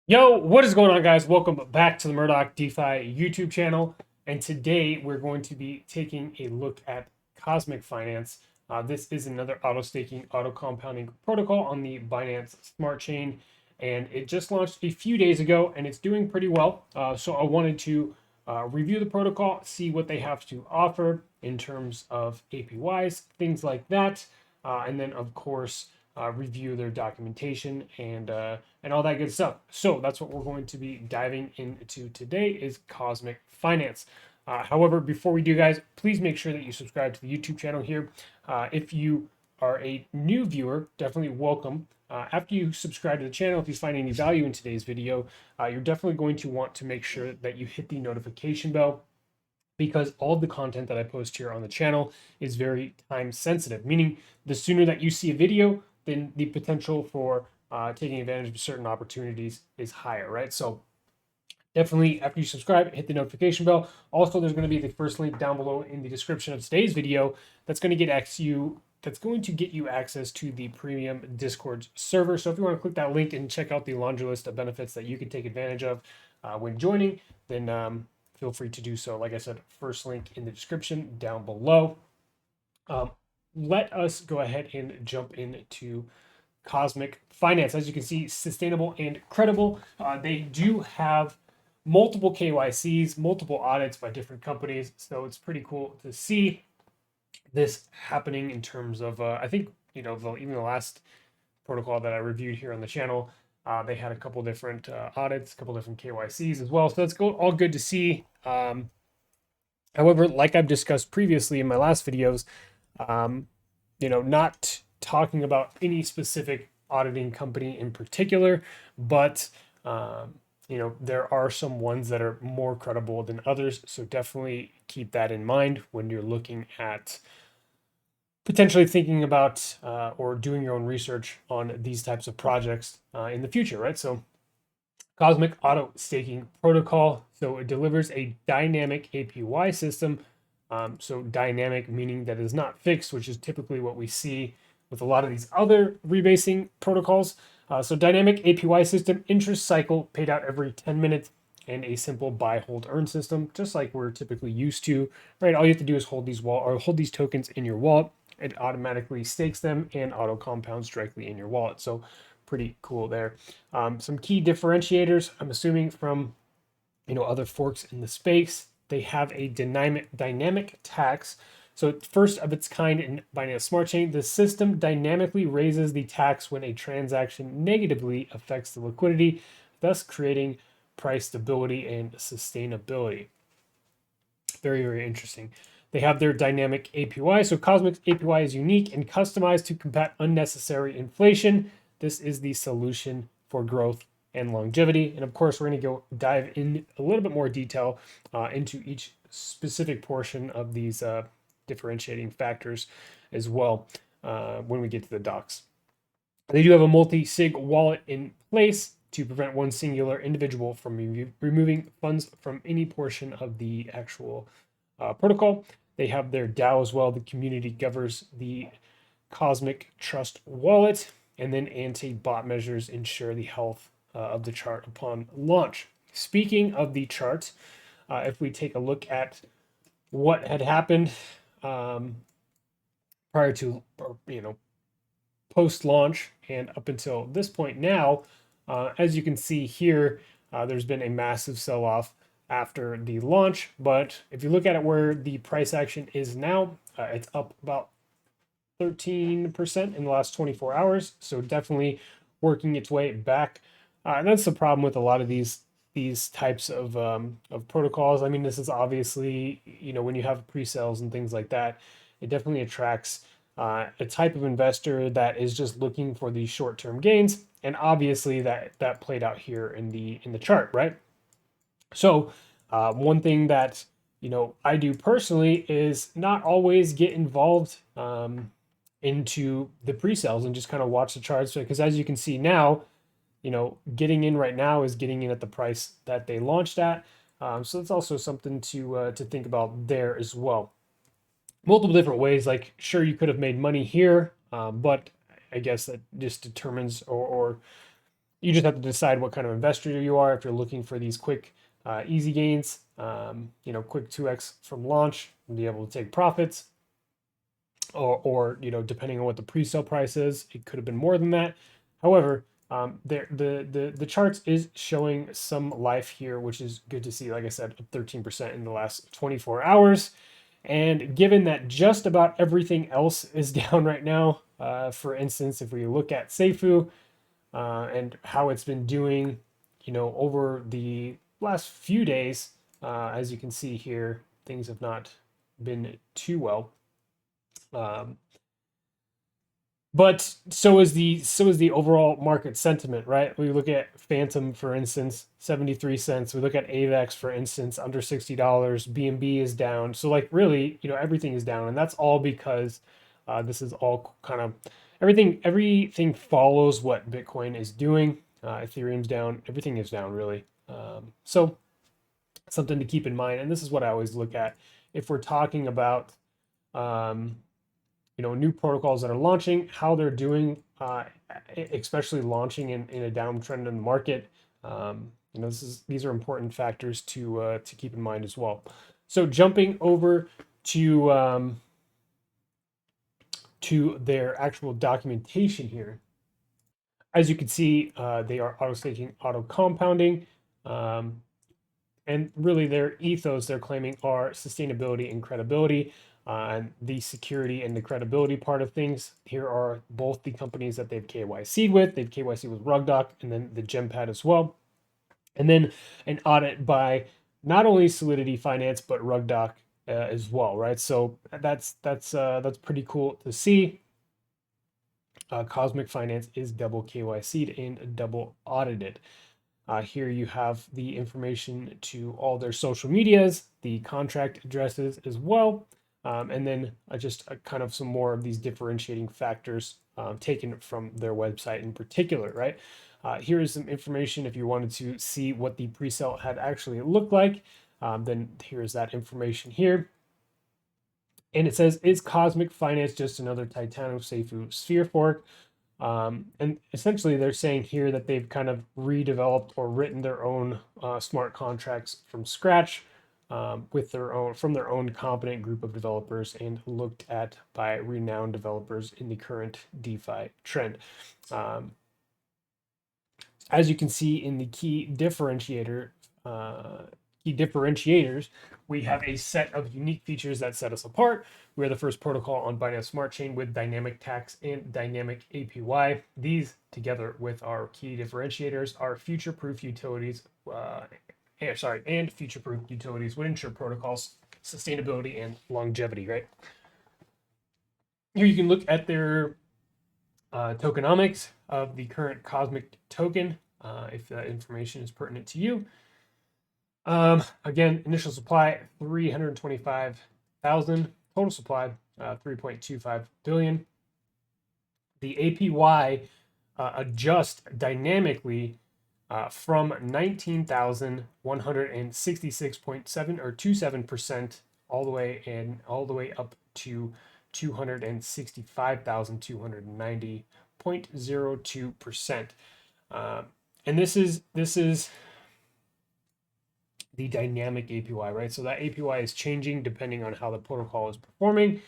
Yo, what is going on, guys? Welcome back to the Murdoch DeFi YouTube channel. And today we're going to be taking a look at Cosmic Finance. This is another auto staking, auto compounding protocol on the Binance Smart Chain. And it just launched a few days ago and it's doing pretty well. So I wanted to review the protocol, see what they have to offer in terms of APYs, things like that. And then, of course, review their documentation and all that good stuff. So that's what we're going to be diving into today is Cosmic Finance. However, before we do, guys, please make sure that you subscribe to the YouTube channel here. If you are a new viewer, definitely welcome. After you subscribe to the channel, if you find any value in today's video, you're definitely going to want to make sure that you hit the notification bell because all of the content that I post here on the channel is very time sensitive, meaning the sooner that you see a video, then the potential for taking advantage of certain opportunities is higher, right? So definitely after you subscribe, hit the notification bell. Also, there's going to be the first link down below in the description of today's video that's going to get you access to the premium Discord server. So if you want to click that link and check out the laundry list of benefits that you can take advantage of when joining, then feel free to do so. Like I said, first link in the description down below. Um, Let us go ahead and jump into Cosmic Finance. As you can see, sustainable and credible. They do have multiple KYCs, multiple audits by different companies. So it's pretty cool to see this happening in terms of, I think, even the last protocol that I reviewed here on the channel, they had a couple different audits, a couple different KYCs as well. So that's all good to see. However, like I've discussed previously in my last videos, um, not talking about any specific auditing company in particular, but there are some ones that are more credible than others. So definitely keep that in mind when you're looking at potentially thinking about or doing your own research on these types of projects in the future, right? So Cosmic Auto Staking Protocol. So it delivers a dynamic APY system. So dynamic meaning that is not fixed, which is typically what we see with a lot of these other rebasing protocols. So dynamic APY system, interest cycle paid out every 10 minutes, and a simple buy, hold, earn system, just like we're typically used to, right? All you have to do is hold these tokens in your wallet. It automatically stakes them and auto compounds directly in your wallet. So pretty cool there. Some key differentiators, I'm assuming from other forks in the space. They have a dynamic tax. So first of its kind in Binance Smart Chain, the system dynamically raises the tax when a transaction negatively affects the liquidity, thus creating price stability and sustainability. Very, very interesting. They have their dynamic APY. So Cosmic's APY is unique and customized to combat unnecessary inflation. This is the solution for growth and longevity. And of course, we're going to go dive in a little bit more detail into each specific portion of these differentiating factors as well when we get to the docs. They do have a multi-sig wallet in place to prevent one singular individual from removing funds from any portion of the actual protocol. They have their DAO as well. The community governs the Cosmic Trust wallet, and then anti-bot measures ensure the health of the chart upon launch. Speaking of the chart, if we take a look at what had happened prior to, post launch and up until this point now, as you can see here, there's been a massive sell off after the launch. But if you look at it where the price action is now, it's up about 13% in the last 24 hours. So definitely working its way back. And that's the problem with a lot of these types of protocols. I mean, this is obviously, when you have pre-sales and things like that, it definitely attracts a type of investor that is just looking for these short-term gains. And obviously that played out here in the chart, right? So one thing that I do personally is not always get involved into the pre-sales and just kind of watch the charts, because as you can see now, getting in right now is getting in at the price that they launched at. So it's also something to think about there as well. Multiple different ways. Like, sure, you could have made money here, but I guess that just determines or You just have to decide what kind of investor you are. If you're looking for these quick, easy gains, quick 2x from launch and be able to take profits, or depending on what the pre-sale price is, it could have been more than that. However, the charts is showing some life here, which is good to see. Like I said, 13% in the last 24 hours. And given that just about everything else is down right now, for instance, if we look at Seifu and how it's been doing, over the last few days, as you can see here, things have not been too well. Um, but so is the overall market sentiment, right? We look at Phantom, for instance, 73 cents. We look at AVEX, for instance, under $60. BNB is down. So like really, everything is down, and that's all because this is all kind of everything follows what Bitcoin is doing. Ethereum's down. Everything is down really. So something to keep in mind, and this is what I always look at if we're talking about um, new protocols that are launching, how they're doing, especially launching in a downtrend in the market. These are important factors to keep in mind as well. So jumping over to their actual documentation here, as you can see, they are auto staking, auto compounding. And really their ethos they're claiming are sustainability and credibility, and the security and the credibility part of things. Here are both the companies that they've KYC'd with. They've KYC'd with Rugdoc and then the Gempad as well. And then an audit by not only Solidity Finance but Rugdoc as well, right? So that's pretty cool to see. Cosmik Finance is double KYC'd and double audited. Here you have the information to all their social medias, the contract addresses as well, and then just kind of some more of these differentiating factors taken from their website in particular, right? Here is some information if you wanted to see what the pre-sale had actually looked like. Then here's that information here. And it says, is Cosmik Finance just another Titano Seifu Sphere fork? And essentially, they're saying here that they've kind of redeveloped or written their own smart contracts from scratch, from their own competent group of developers and looked at by renowned developers in the current DeFi trend. As you can see in the key differentiators, we have a set of unique features that set us apart. We are the first protocol on Binance Smart Chain with dynamic tax and dynamic APY. These, together with our key differentiators, are future-proof utilities. And future-proof utilities would ensure protocols sustainability and longevity. Right here, you can look at their tokenomics of the current Cosmik token, if that information is pertinent to you. Again, initial supply 325,000, total supply 3.25 billion. The APY adjust dynamically from 19,166.7 or 27% all the way up to 265,290.02%. And this is the dynamic APY, right? So that APY is changing depending on how the protocol is performing.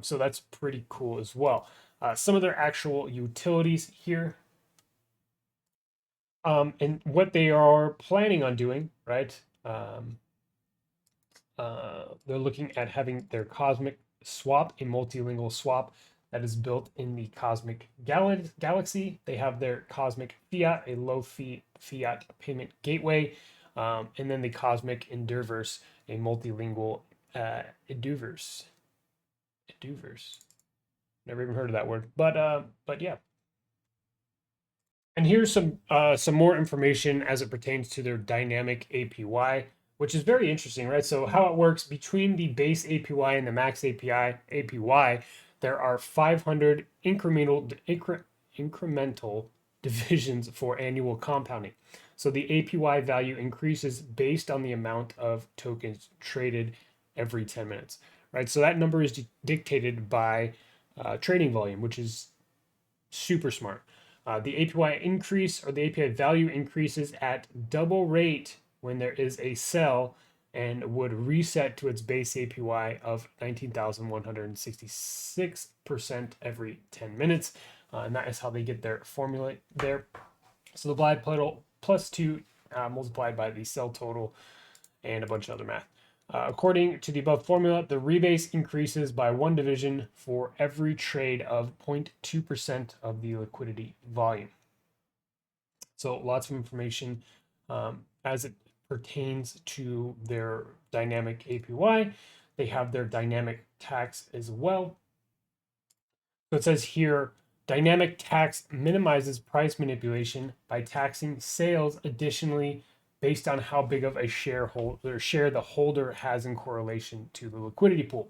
So that's pretty cool as well. Some of their actual utilities here, and what they are planning on doing, right? They're looking at having their Cosmik swap, a multilingual swap that is built in the Cosmik Galaxy. They have their Cosmik Fiat, a low fee fiat payment gateway, and then the Cosmik Enduverse, a multilingual Eduverse. Never even heard of that word, but yeah. And here's some more information as it pertains to their dynamic APY, which is very interesting, right? So how it works between the base APY and the max APY, there are 500 incremental divisions for annual compounding. So the APY value increases based on the amount of tokens traded every 10 minutes, right? So that number is dictated by trading volume, which is super smart. The APY increase or the API value increases at double rate when there is a sell and would reset to its base APY of 19,166% every 10 minutes. And that is how they get their formula there. So the glide total plus 2 multiplied by the sell total and a bunch of other math. According to the above formula, the rebase increases by one division for every trade of 0.2% of the liquidity volume. So lots of information as it pertains to their dynamic APY. They have their dynamic tax as well. So it says here, dynamic tax minimizes price manipulation by taxing sales additionally based on how big of a share the holder has in correlation to the liquidity pool.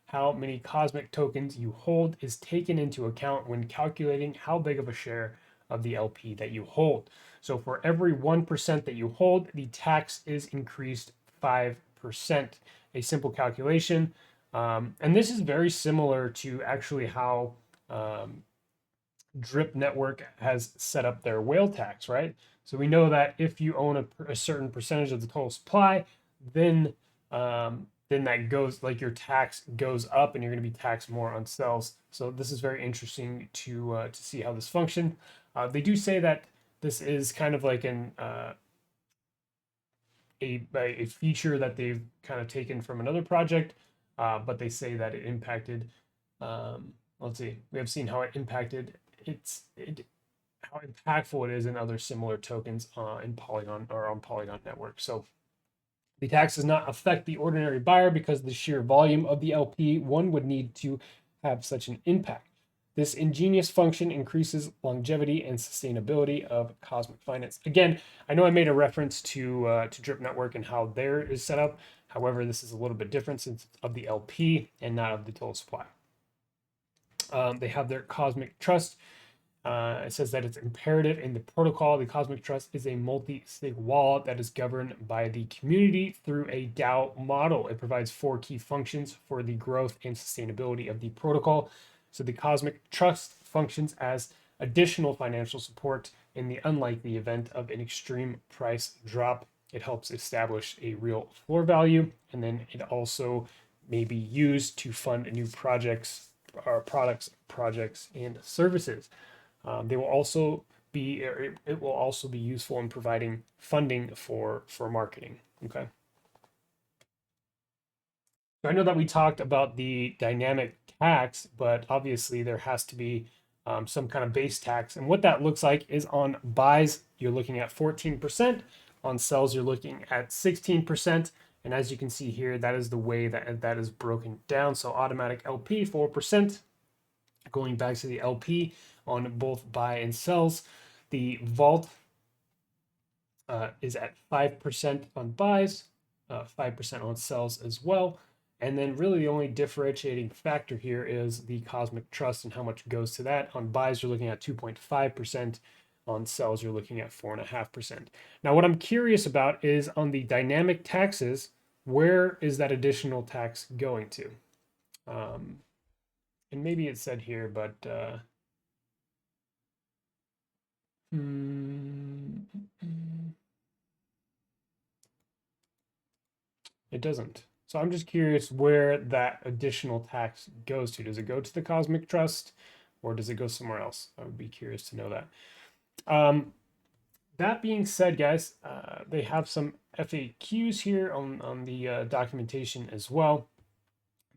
How many Cosmik tokens you hold is taken into account when calculating how big of a share of the LP that you hold. So for every 1% that you hold, the tax is increased 5%. A simple calculation. And this is very similar to actually how Drip Network has set up their whale tax, right? So we know that if you own a certain percentage of the total supply, then that goes like your tax goes up, and you're going to be taxed more on sells. So this is very interesting to see how this functions. They do say that this is kind of like a feature that they've kind of taken from another project, but they say that it impacted. Let's see, we have seen how it impacted how impactful it is in other similar tokens in Polygon or on Polygon network. So the tax does not affect the ordinary buyer because the sheer volume of the LP one would need to have such an impact. This ingenious function increases longevity and sustainability of Cosmik Finance. Again, I know I made a reference to Drip Network and how there is set up. However, this is a little bit different since it's of the LP and not of the total supply. They have their Cosmik Trust. It says that it's imperative in the protocol. The Cosmik Trust is a multi-sig wallet that is governed by the community through a DAO model. It provides 4 key functions for the growth and sustainability of the protocol. So the Cosmik Trust functions as additional financial support in the unlikely event of an extreme price drop. It helps establish a real floor value, and then it also may be used to fund new projects, products, projects, and services. They will also be it will also be useful in providing funding for marketing. Okay. So I know that we talked about the dynamic tax, but obviously there has to be some kind of base tax. And what that looks like is on buys, you're looking at 14%. On sells, you're looking at 16%. And as you can see here, that is the way that is broken down. So automatic LP, 4%. Going back to the LP on both buy and sells, the vault is at 5% on buys, 5% on sells as well. And then really the only differentiating factor here is the Cosmik Trust and how much goes to that. On buys, you're looking at 2.5%. On sells, you're looking at 4.5%. Now, what I'm curious about is on the dynamic taxes, where is that additional tax going to? And maybe it said here, but it doesn't. So I'm just curious where that additional tax goes to. Does it go to the Cosmik Trust, or does it go somewhere else? I would be curious to know that. That being said, guys, they have some FAQs here on the documentation as well.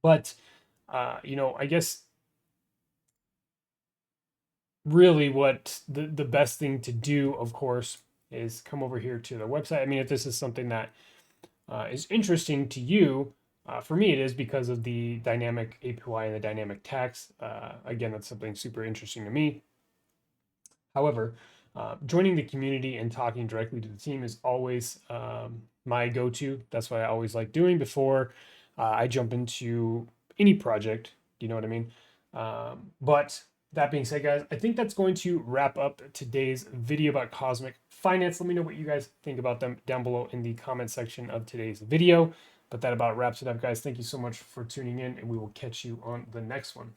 But I guess really what the best thing to do, of course, is come over here to the website. I mean, if this is something that is interesting to you, for me it is because of the dynamic APY and the dynamic tax. Again, that's something super interesting to me. However, joining the community and talking directly to the team is always my go-to. That's what I always like doing before I jump into any project. You know what I mean? But that being said, guys, I think that's going to wrap up today's video about Cosmik Finance. Let me know what you guys think about them down below in the comment section of today's video. But that about wraps it up, guys. Thank you so much for tuning in, and we will catch you on the next one.